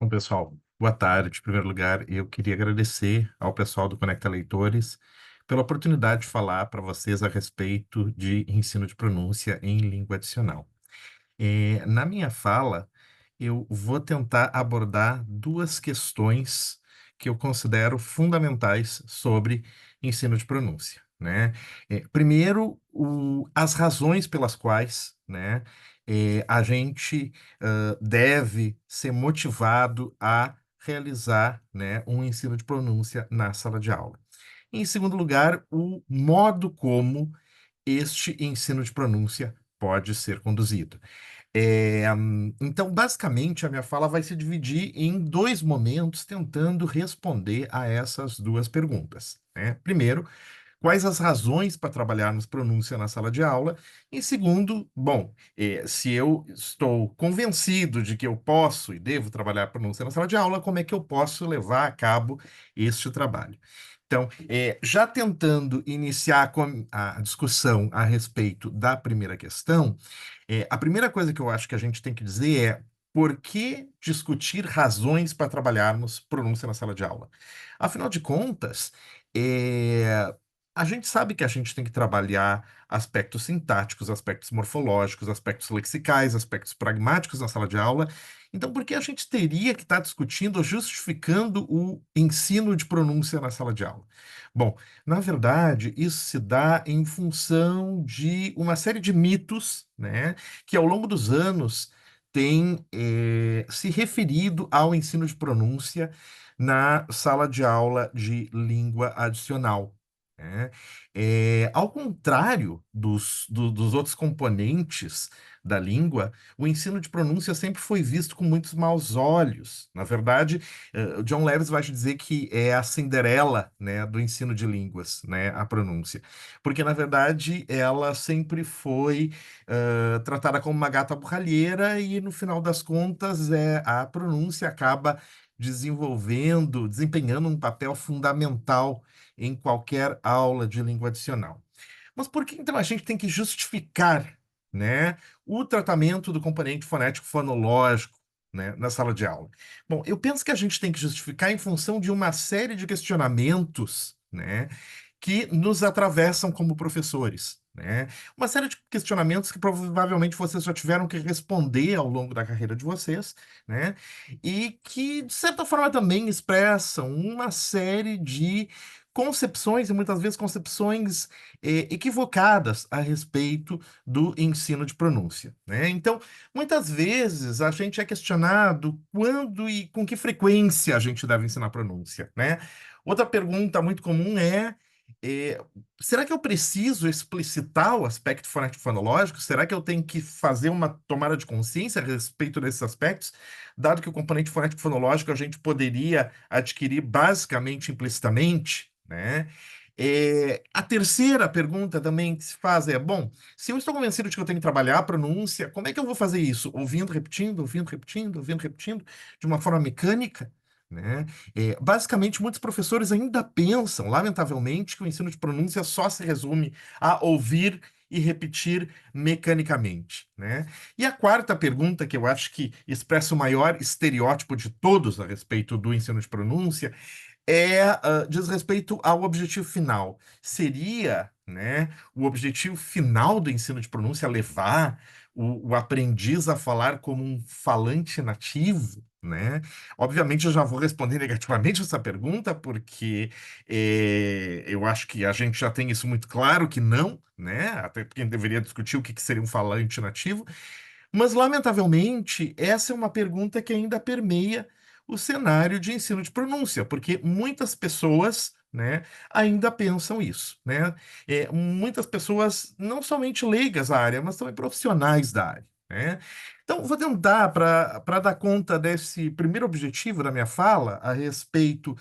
Bom, pessoal, boa tarde. Em primeiro lugar, eu queria agradecer ao pessoal do Conecta Leitores pela oportunidade de falar para vocês a respeito de ensino de pronúncia em língua adicional. Na minha fala, eu vou tentar abordar duas questões que eu considero fundamentais sobre ensino de pronúncia, né? Primeiro, as razões pelas quais, né, a gente deve ser motivado a realizar, né, um ensino de pronúncia na sala de aula. Em segundo lugar, o modo como este ensino de pronúncia pode ser conduzido. Então, basicamente, a minha fala vai se dividir em dois momentos, tentando responder a essas duas perguntas, né? Primeiro, quais as razões para trabalharmos pronúncia na sala de aula? E segundo, bom, se eu estou convencido de que eu posso e devo trabalhar pronúncia na sala de aula, como é que eu posso levar a cabo este trabalho? Então, já tentando iniciar a discussão a respeito da primeira questão, a primeira coisa que eu acho que a gente tem que dizer é por que discutir razões para trabalharmos pronúncia na sala de aula? Afinal de contas, a gente sabe que a gente tem que trabalhar aspectos sintáticos, aspectos morfológicos, aspectos lexicais, aspectos pragmáticos na sala de aula. Então, por que a gente teria que estar discutindo ou justificando o ensino de pronúncia na sala de aula? Bom, na verdade, isso se dá em função de uma série de mitos, né, que ao longo dos anos têm se referido ao ensino de pronúncia na sala de aula de língua adicional, né? Ao contrário dos outros componentes da língua, o ensino de pronúncia sempre foi visto com muitos maus olhos. Na verdade, o John Lewis vai te dizer que é a Cinderela, né, do ensino de línguas, né, a pronúncia. Porque, na verdade, ela sempre foi tratada como uma gata borralheira e, no final das contas, a pronúncia acaba desempenhando um papel fundamental em qualquer aula de língua adicional. Mas por que então a gente tem que justificar, né, o tratamento do componente fonético fonológico, né, na sala de aula? Bom, eu penso que a gente tem que justificar em função de uma série de questionamentos, né, que nos atravessam como professores, né? Uma série de questionamentos que provavelmente vocês já tiveram que responder ao longo da carreira de vocês, né? E que, de certa forma, também expressam uma série de concepções, e muitas vezes concepções equivocadas a respeito do ensino de pronúncia, né? Então, muitas vezes a gente é questionado quando e com que frequência a gente deve ensinar pronúncia, né? Outra pergunta muito comum é, será que eu preciso explicitar o aspecto fonético-fonológico? Será que eu tenho que fazer uma tomada de consciência a respeito desses aspectos, dado que o componente fonético-fonológico a gente poderia adquirir basicamente implicitamente, né? A terceira pergunta também que se faz é, bom, se eu estou convencido de que eu tenho que trabalhar a pronúncia, como é que eu vou fazer isso? Ouvindo, repetindo, ouvindo, repetindo, ouvindo, repetindo, de uma forma mecânica, né? Basicamente, muitos professores ainda pensam, lamentavelmente, que o ensino de pronúncia só se resume a ouvir e repetir mecanicamente, né? E a quarta pergunta, que eu acho que expressa o maior estereótipo de todos a respeito do ensino de pronúncia, diz respeito ao objetivo final. Seria, né, o objetivo final do ensino de pronúncia levar o aprendiz a falar como um falante nativo, né? Obviamente, eu já vou responder negativamente essa pergunta, porque eu acho que a gente já tem isso muito claro que não, né? Até porque a gente deveria discutir o que que seria um falante nativo. Mas, lamentavelmente, essa é uma pergunta que ainda permeia o cenário de ensino de pronúncia, porque muitas pessoas, né, ainda pensam isso, né? Muitas pessoas, não somente leigas à área, mas também profissionais da área, né? Então, vou tentar, para dar conta desse primeiro objetivo da minha fala, a respeito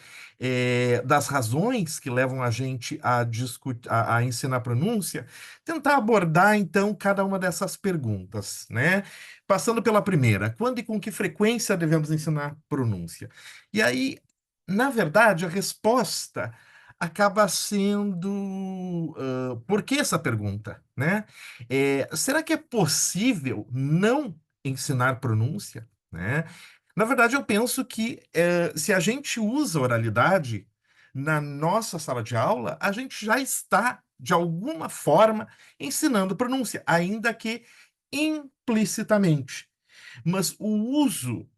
das razões que levam a gente a discutir, a ensinar pronúncia, tentar abordar, então, cada uma dessas perguntas, né? Passando pela primeira, quando e com que frequência devemos ensinar pronúncia? E aí, na verdade, a resposta acaba sendo por que essa pergunta, né? Será que é possível não ensinar pronúncia, né? Na verdade, eu penso que se a gente usa oralidade na nossa sala de aula, a gente já está, de alguma forma, ensinando pronúncia, ainda que implicitamente. Mas o uso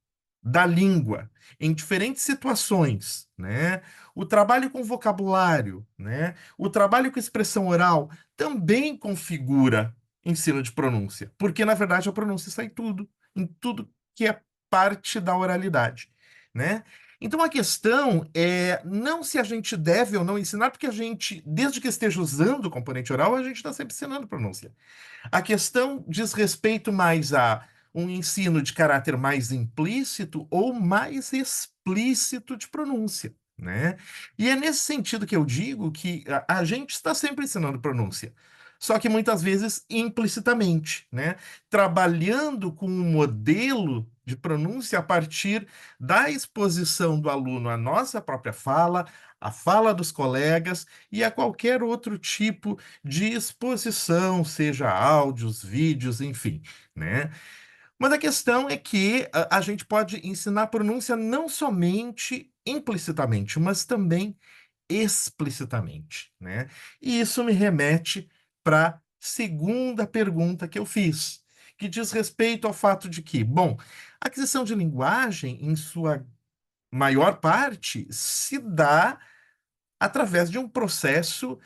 da língua em diferentes situações, né? O trabalho com vocabulário, né? O trabalho com expressão oral também configura ensino de pronúncia, porque na verdade a pronúncia está em tudo que é parte da oralidade, né? Então a questão é não se a gente deve ou não ensinar, porque a gente, desde que esteja usando o componente oral, a gente está sempre ensinando pronúncia. A questão diz respeito mais a um ensino de caráter mais implícito ou mais explícito de pronúncia, né? E é nesse sentido que eu digo que a gente está sempre ensinando pronúncia, só que muitas vezes implicitamente, né? Trabalhando com um modelo de pronúncia a partir da exposição do aluno à nossa própria fala, à fala dos colegas e a qualquer outro tipo de exposição, seja áudios, vídeos, enfim, né? Mas a questão é que a gente pode ensinar pronúncia não somente implicitamente, mas também explicitamente, né? E isso me remete para a segunda pergunta que eu fiz, que diz respeito ao fato de que, bom, a aquisição de linguagem, em sua maior parte, se dá através de um processo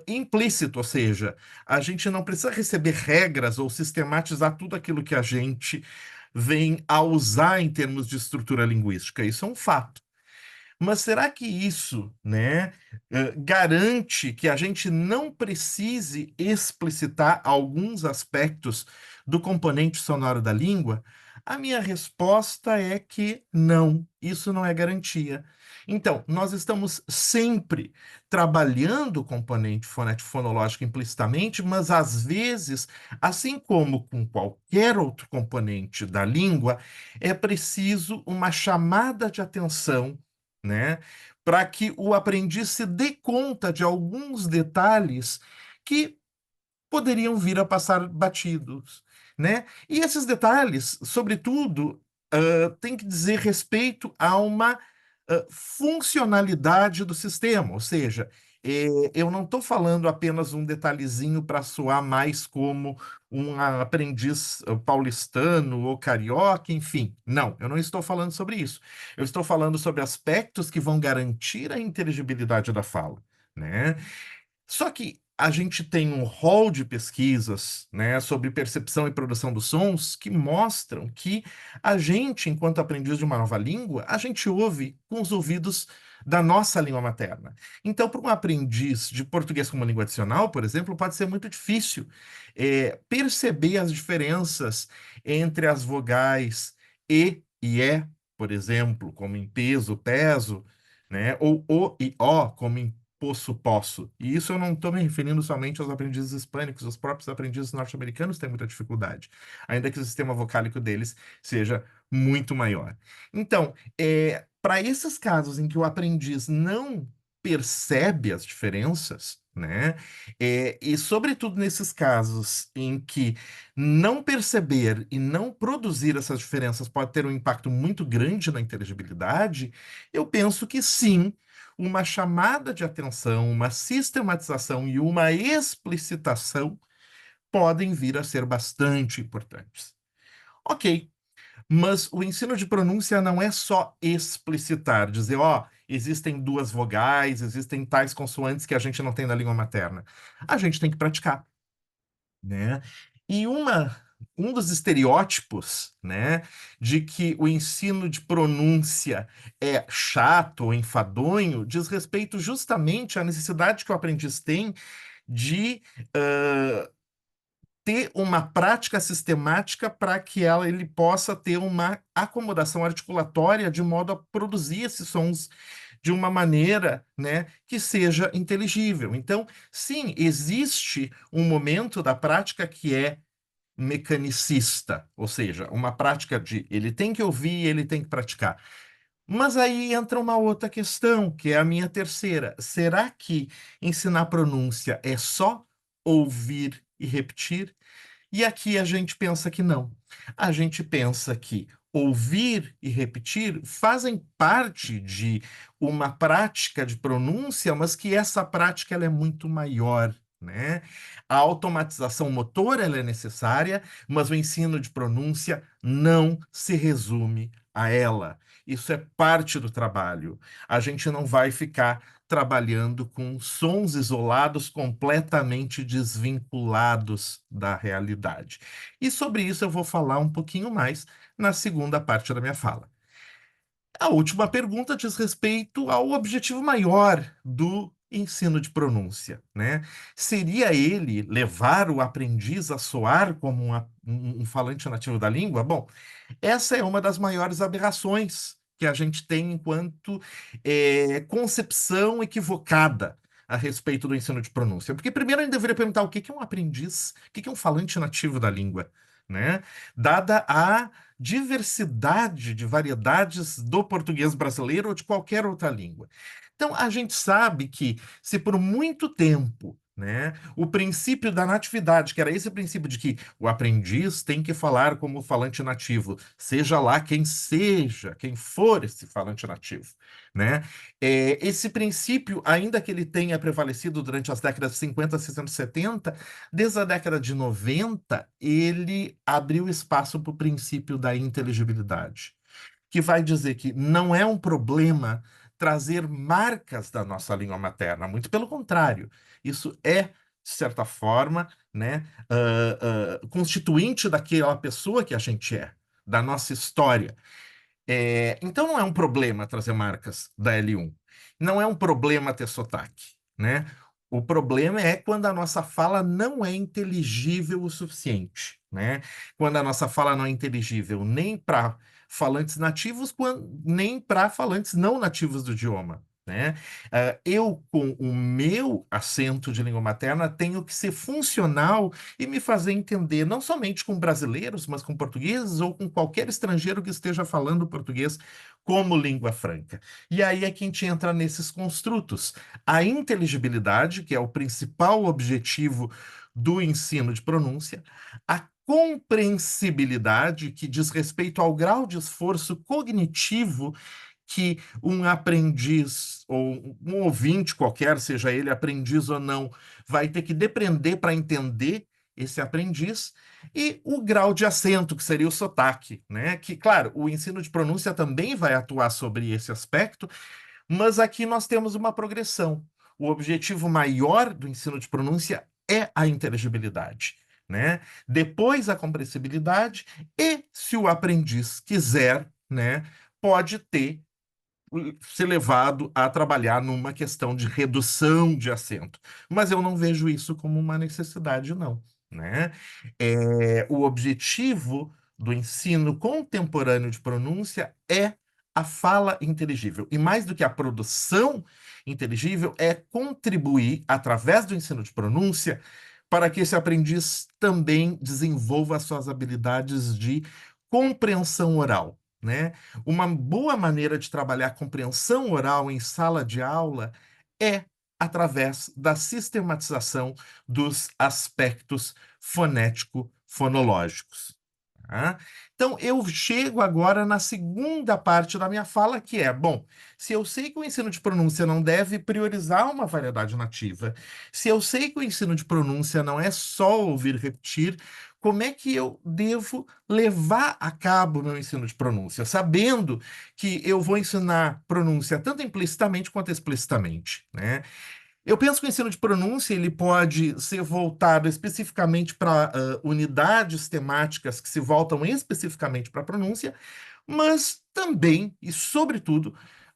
implícito, ou seja, a gente não precisa receber regras ou sistematizar tudo aquilo que a gente vem a usar em termos de estrutura linguística. Isso é um fato. Mas será que isso, né, garante que a gente não precise explicitar alguns aspectos do componente sonoro da língua? A minha resposta é que não, isso não é garantia. Então, nós estamos sempre trabalhando o componente fonético-fonológico implicitamente, mas às vezes, assim como com qualquer outro componente da língua, é preciso uma chamada de atenção, né? Para que o aprendiz se dê conta de alguns detalhes que poderiam vir a passar batidos, né? E esses detalhes, sobretudo, têm que dizer respeito a uma funcionalidade do sistema, ou seja, eu não estou falando apenas um detalhezinho para soar mais como um aprendiz paulistano ou carioca, enfim. Não, eu não estou falando sobre isso. Eu estou falando sobre aspectos que vão garantir a inteligibilidade da fala, né? Só que a gente tem um rol de pesquisas, né, sobre percepção e produção dos sons que mostram que a gente, enquanto aprendiz de uma nova língua, a gente ouve com os ouvidos da nossa língua materna. Então, para um aprendiz de português como língua adicional, por exemplo, pode ser muito difícil perceber as diferenças entre as vogais e é, por exemplo, como em peso, peso, né, ou o e ó, como em posso. E isso eu não estou me referindo somente aos aprendizes hispânicos, os próprios aprendizes norte-americanos têm muita dificuldade, ainda que o sistema vocálico deles seja muito maior. Então, para esses casos em que o aprendiz não percebe as diferenças, né? E sobretudo nesses casos em que não perceber e não produzir essas diferenças pode ter um impacto muito grande na inteligibilidade, eu penso que sim, uma chamada de atenção, uma sistematização e uma explicitação podem vir a ser bastante importantes. Ok, mas o ensino de pronúncia não é só explicitar, dizer, ó, existem duas vogais, existem tais consoantes que a gente não tem na língua materna. A gente tem que praticar, né? E um dos estereótipos, né, de que o ensino de pronúncia é chato ou enfadonho, diz respeito justamente à necessidade que o aprendiz tem de ter uma prática sistemática para que ele possa ter uma acomodação articulatória de modo a produzir esses sons de uma maneira, né, que seja inteligível. Então, sim, existe um momento da prática que é mecanicista, ou seja, uma prática de ele tem que ouvir, ele tem que praticar. Mas aí entra uma outra questão, que é a minha terceira. Será que ensinar pronúncia é só ouvir e repetir? E aqui a gente pensa que não. A gente pensa que ouvir e repetir fazem parte de uma prática de pronúncia, mas que essa prática ela é muito maior, né? A automatização motora ela é necessária, mas o ensino de pronúncia não se resume a ela. Isso é parte do trabalho. A gente não vai ficar trabalhando com sons isolados completamente desvinculados da realidade. E sobre isso eu vou falar um pouquinho mais na segunda parte da minha fala. A última pergunta diz respeito ao objetivo maior do ensino de pronúncia, né? Seria ele levar o aprendiz a soar como um falante nativo da língua? Bom, essa é uma das maiores aberrações que a gente tem enquanto concepção equivocada a respeito do ensino de pronúncia. Porque primeiro a gente deveria perguntar o que que é um aprendiz, o que que é um falante nativo da língua, né? Dada a diversidade de variedades do português brasileiro ou de qualquer outra língua. Então, a gente sabe que se por muito tempo, né, o princípio da natividade, que era esse princípio de que o aprendiz tem que falar como falante nativo, seja lá quem seja, quem for esse falante nativo, né? Esse princípio, ainda que ele tenha prevalecido durante as décadas de 50, 60, 70, desde a década de 90, ele abriu espaço para o princípio da inteligibilidade, que vai dizer que não é um problema trazer marcas da nossa língua materna, muito pelo contrário, isso é, de certa forma, né, constituinte daquela pessoa que a gente é, da nossa história. Então não é um problema trazer marcas da L1. Não é um problema ter sotaque, né? O problema é quando a nossa fala não é inteligível o suficiente, né? Quando a nossa fala não é inteligível nem para falantes nativos, nem para falantes não nativos do idioma, né? Eu, com o meu acento de língua materna, tenho que ser funcional e me fazer entender não somente com brasileiros, mas com portugueses ou com qualquer estrangeiro que esteja falando português como língua franca. E aí é que a gente entra nesses construtos. A inteligibilidade, que é o principal objetivo do ensino de pronúncia, a compreensibilidade, que diz respeito ao grau de esforço cognitivo que um aprendiz ou um ouvinte qualquer, seja ele aprendiz ou não, vai ter que depender para entender esse aprendiz, e o grau de acento, que seria o sotaque, né? Que, claro, o ensino de pronúncia também vai atuar sobre esse aspecto, mas aqui nós temos uma progressão. O objetivo maior do ensino de pronúncia é a inteligibilidade, né? Depois a compreensibilidade e, se o aprendiz quiser, né, pode ter ser levado a trabalhar numa questão de redução de acento. Mas eu não vejo isso como uma necessidade, não, né? O objetivo do ensino contemporâneo de pronúncia é a fala inteligível. E mais do que a produção inteligível, é contribuir, através do ensino de pronúncia, para que esse aprendiz também desenvolva as suas habilidades de compreensão oral, né? Uma boa maneira de trabalhar compreensão oral em sala de aula é através da sistematização dos aspectos fonético-fonológicos. Tá? Então, eu chego agora na segunda parte da minha fala, que é, bom, se eu sei que o ensino de pronúncia não deve priorizar uma variedade nativa, se eu sei que o ensino de pronúncia não é só ouvir repetir, como é que eu devo levar a cabo o meu ensino de pronúncia, sabendo que eu vou ensinar pronúncia tanto implicitamente quanto explicitamente, né? Eu penso que o ensino de pronúncia ele pode ser voltado especificamente para unidades temáticas que se voltam especificamente para a pronúncia, mas também e sobretudo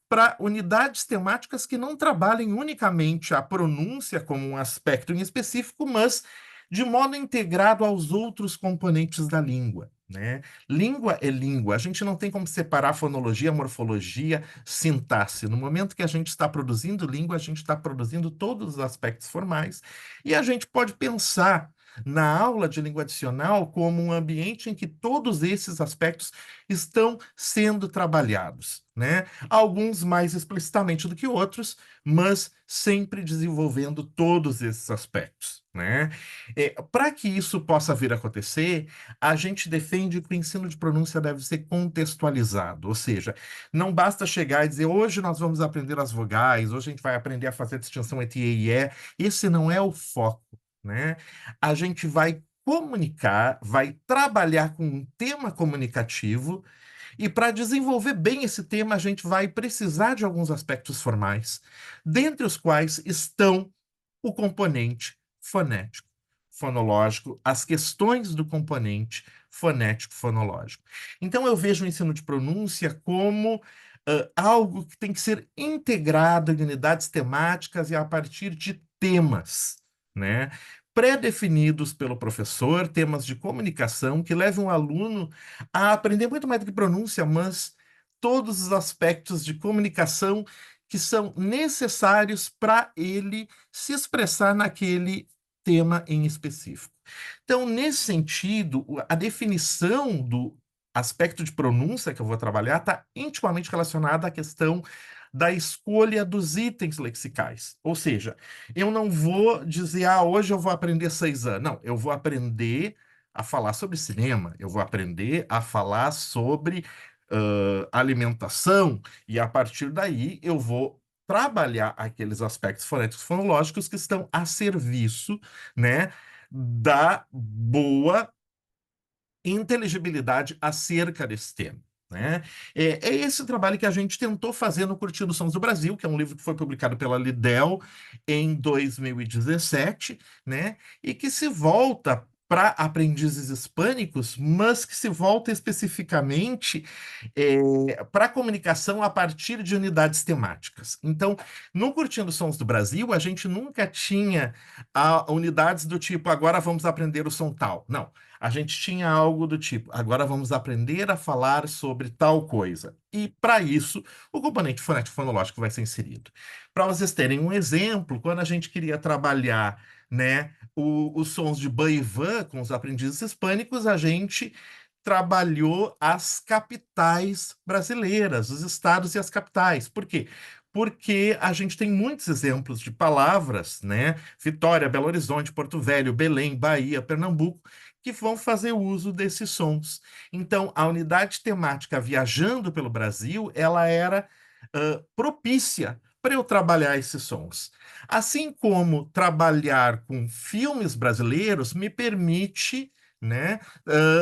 para unidades temáticas que não trabalhem unicamente a pronúncia como um aspecto em específico, mas de modo integrado aos outros componentes da língua, né? Língua é língua. A gente não tem como separar fonologia, morfologia, sintaxe. No momento que a gente está produzindo língua, a gente está produzindo todos os aspectos formais e a gente pode pensar na aula de língua adicional como um ambiente em que todos esses aspectos estão sendo trabalhados, né? Alguns mais explicitamente do que outros, mas sempre desenvolvendo todos esses aspectos, né? Para que isso possa vir a acontecer, a gente defende que o ensino de pronúncia deve ser contextualizado, ou seja, não basta chegar e dizer hoje nós vamos aprender as vogais, hoje a gente vai aprender a fazer a distinção entre e e é. Esse não é o foco, né? A gente vai comunicar, vai trabalhar com um tema comunicativo e para desenvolver bem esse tema, a gente vai precisar de alguns aspectos formais, dentre os quais estão o componente fonético, fonológico, as questões do componente fonético-fonológico. Então, eu vejo o ensino de pronúncia como algo que tem que ser integrado em unidades temáticas e a partir de temas, né? Pré-definidos pelo professor, temas de comunicação que levam o aluno a aprender muito mais do que pronúncia, mas todos os aspectos de comunicação que são necessários para ele se expressar naquele tema em específico. Então, nesse sentido, a definição do aspecto de pronúncia que eu vou trabalhar está intimamente relacionada à questão da escolha dos itens lexicais. Ou seja, eu não vou dizer, hoje eu vou aprender 6 anos. Não, eu vou aprender a falar sobre cinema, eu vou aprender a falar sobre alimentação, e a partir daí eu vou trabalhar aqueles aspectos fonéticos fonológicos que estão a serviço, né, da boa inteligibilidade acerca desse tema. Né? É esse trabalho que a gente tentou fazer no Curtindo Sons do Brasil, que é um livro que foi publicado pela Lidel em 2017, né? E que se volta para aprendizes hispânicos, mas que se volta especificamente para a comunicação a partir de unidades temáticas. Então, no Curtindo Sons do Brasil, a gente nunca tinha unidades do tipo, agora vamos aprender o som tal. Não. A gente tinha algo do tipo, agora vamos aprender a falar sobre tal coisa. E, para isso, o componente fonético-fonológico vai ser inserido. Para vocês terem um exemplo, quando a gente queria trabalhar, né, os sons de ban e van com os aprendizes hispânicos, a gente trabalhou as capitais brasileiras, os estados e as capitais. Por quê? Porque a gente tem muitos exemplos de palavras, né? Vitória, Belo Horizonte, Porto Velho, Belém, Bahia, Pernambuco, que vão fazer uso desses sons. Então, a unidade temática viajando pelo Brasil, ela era propícia para eu trabalhar esses sons. Assim como trabalhar com filmes brasileiros me permite, né,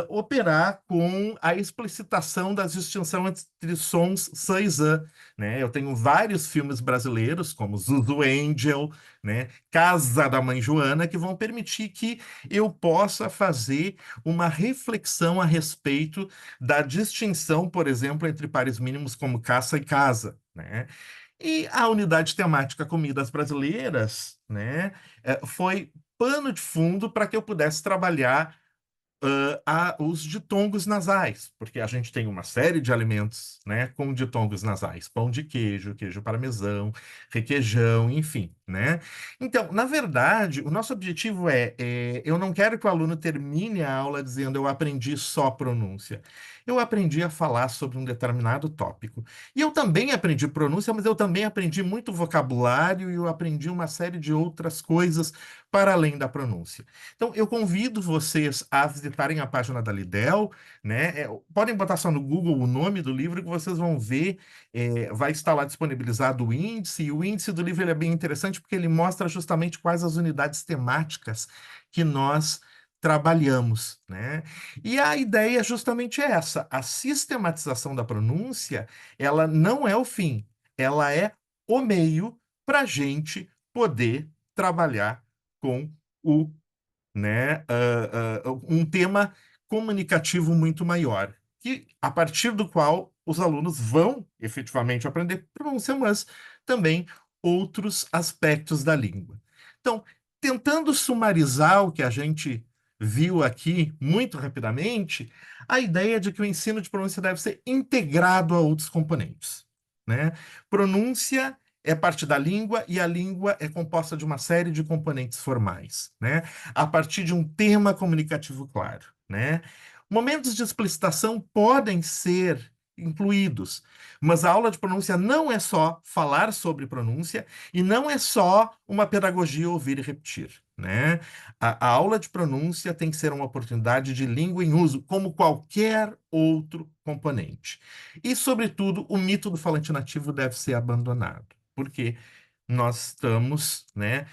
operar com a explicitação da distinção entre sons Saizã, né? Eu tenho vários filmes brasileiros, como Zuzu Angel, né, Casa da Mãe Joana, que vão permitir que eu possa fazer uma reflexão a respeito da distinção, por exemplo, entre pares mínimos como caça e casa, né? E a unidade temática Comidas Brasileiras, né, foi pano de fundo para que eu pudesse trabalhar os ditongos nasais, porque a gente tem uma série de alimentos, né, com ditongos nasais, pão de queijo, queijo parmesão, requeijão, enfim, né? Então, na verdade, o nosso objetivo eu não quero que o aluno termine a aula dizendo eu aprendi só pronúncia. Eu aprendi a falar sobre um determinado tópico. E eu também aprendi pronúncia, mas eu também aprendi muito vocabulário e eu aprendi uma série de outras coisas para além da pronúncia. Então, eu convido vocês a visitarem a página da Lidel, né? Podem botar só no Google o nome do livro que vocês vão ver, vai estar lá disponibilizado o índice, e o índice do livro ele é bem interessante porque ele mostra justamente quais as unidades temáticas que nós trabalhamos, né? E a ideia é justamente essa, a sistematização da pronúncia, ela não é o fim, ela é o meio para a gente poder trabalhar com o, né, um tema comunicativo muito maior, que a partir do qual os alunos vão efetivamente aprender pronúncia, mas também outros aspectos da língua. Então, tentando sumarizar o que a gente viu aqui muito rapidamente, a ideia é de que o ensino de pronúncia deve ser integrado a outros componentes, né? Pronúncia é parte da língua e a língua é composta de uma série de componentes formais, né? A partir de um tema comunicativo claro, né? Momentos de explicitação podem ser incluídos. Mas a aula de pronúncia não é só falar sobre pronúncia e não é só uma pedagogia ouvir e repetir, né? A aula de pronúncia tem que ser uma oportunidade de língua em uso, como qualquer outro componente. E, sobretudo, o mito do falante nativo deve ser abandonado. Porque nós estamos, né,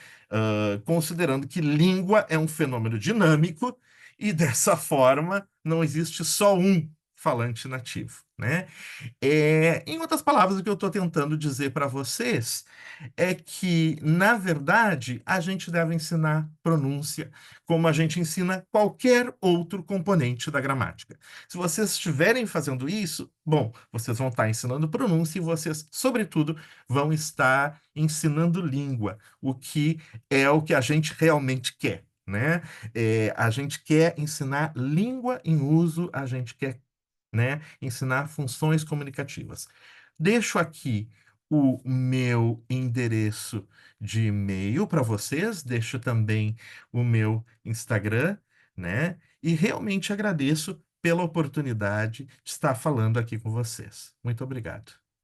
considerando que língua é um fenômeno dinâmico e, dessa forma, não existe só um falante nativo, né? Em outras palavras, o que eu estou tentando dizer para vocês é que, na verdade, a gente deve ensinar pronúncia como a gente ensina qualquer outro componente da gramática. Se vocês estiverem fazendo isso, bom, vocês vão estar ensinando pronúncia e vocês, sobretudo, vão estar ensinando língua, o que é o que a gente realmente quer. Né? A gente quer ensinar língua em uso, a gente quer, né, ensinar funções comunicativas. Deixo aqui o meu endereço de e-mail para vocês, deixo também o meu Instagram, né? E realmente agradeço pela oportunidade de estar falando aqui com vocês. Muito obrigado.